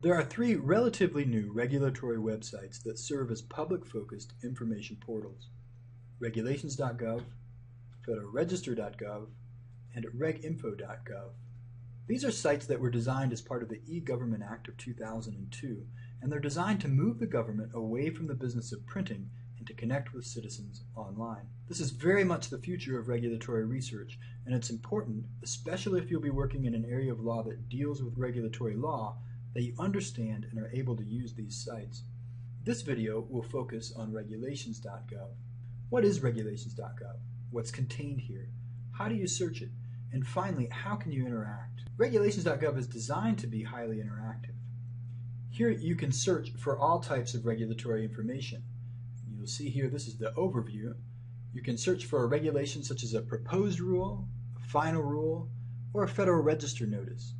There are three relatively new regulatory websites that serve as public-focused information portals: Regulations.gov, FederalRegister.gov, and Reginfo.gov. These are sites that were designed as part of the E-Government Act of 2002, and they're designed to move the government away from the business of printing and to connect with citizens online. This is very much the future of regulatory research, and it's important, especially if you'll be working in an area of law that deals with regulatory law, that you understand and are able to use these sites. This video will focus on Regulations.gov. What is Regulations.gov? What's contained here? How do you search it? And finally, how can you interact? Regulations.gov is designed to be highly interactive. Here you can search for all types of regulatory information. You'll see here, this is the overview. You can search for a regulation such as a proposed rule, a final rule, or a Federal Register notice.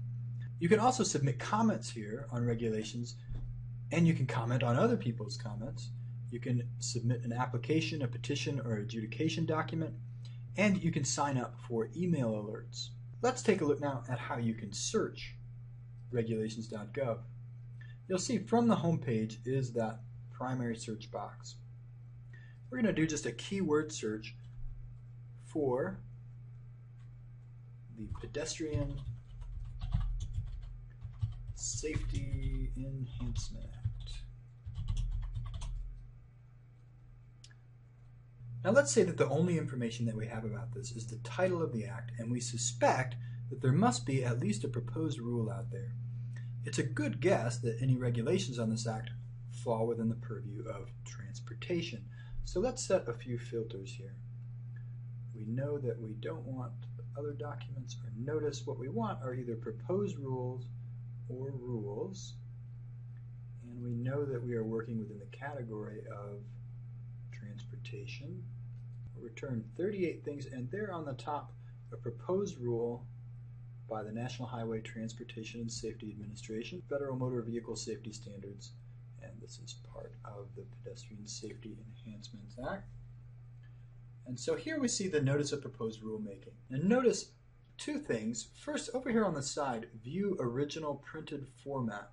You can also submit comments here on regulations, and you can comment on other people's comments. You can submit an application, a petition, or adjudication document, and you can sign up for email alerts. Let's take a look now at how you can search Regulations.gov. You'll see from the home page is that primary search box. We're going to do just a keyword search for the pedestrian Safety Enhancement Act. Now let's say that the only information that we have about this is the title of the act, and we suspect that there must be at least a proposed rule out there. It's a good guess that any regulations on this act fall within the purview of transportation. So let's set a few filters here. We know that we don't want other documents or notice. What we want are either proposed rules or rules, and we know that we are working within the category of transportation. We'll return 38 things, and there on the top, a proposed rule by the National Highway Transportation and Safety Administration, Federal Motor Vehicle Safety Standards, and this is part of the Pedestrian Safety Enhancements Act. And so here we see the notice of proposed rulemaking. And notice two things. First, over here on the side, view original printed format.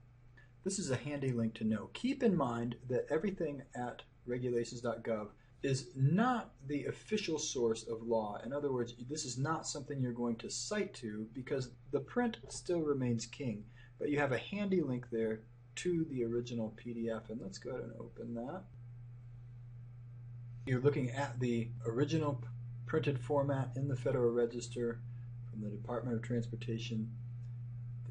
This is a handy link to know. Keep in mind that everything at regulations.gov is not the official source of law. In other words, this is not something you're going to cite to because the print still remains king. But you have a handy link there to the original PDF, and let's go ahead and open that. You're looking at the original printed format in the Federal Register from the Department of Transportation,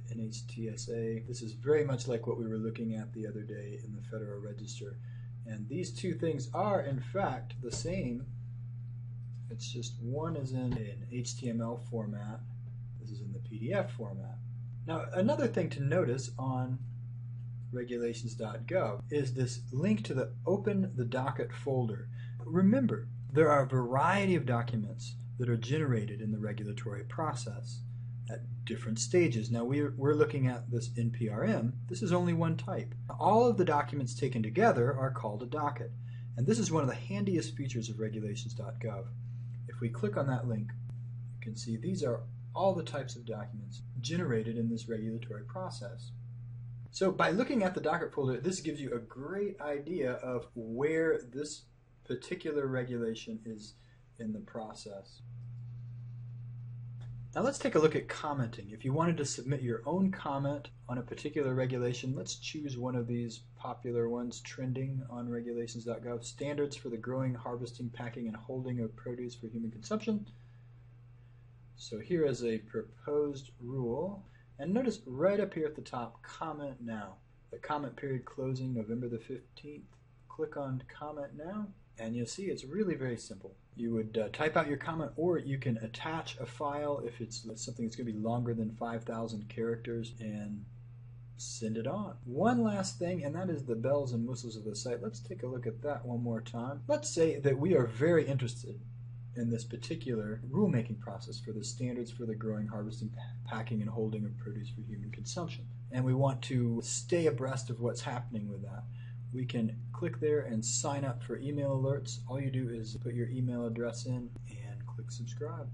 the NHTSA. This is very much like what we were looking at the other day in the Federal Register. And these two things are, in fact, the same. It's just one is in an HTML format, this is in the PDF format. Now, another thing to notice on regulations.gov is this link to the Open the Docket folder. Remember, there are a variety of documents that are generated in the regulatory process at different stages. Now we're looking at this NPRM. This is only one type. All of the documents taken together are called a docket, and this is one of the handiest features of regulations.gov. If we click on that link, you can see these are all the types of documents generated in this regulatory process. So by looking at the docket folder, this gives you a great idea of where this particular regulation is in the process. Now let's take a look at commenting. If you wanted to submit your own comment on a particular regulation, let's choose one of these popular ones trending on regulations.gov. Standards for the growing, harvesting, packing, and holding of produce for human consumption. So here is a proposed rule. And notice right up here at the top, comment now. The comment period closing November the 15th. Click on comment now, and you'll see it's really very simple. You would type out your comment, or you can attach a file if it's something that's going to be longer than 5,000 characters and send it on. One last thing, and that is the bells and whistles of the site. Let's take a look at that one more time. Let's say that we are very interested in this particular rulemaking process for the standards for the growing, harvesting, packing, and holding of produce for human consumption. And we want to stay abreast of what's happening with that. We can click there and sign up for email alerts. All you do is put your email address in and click subscribe.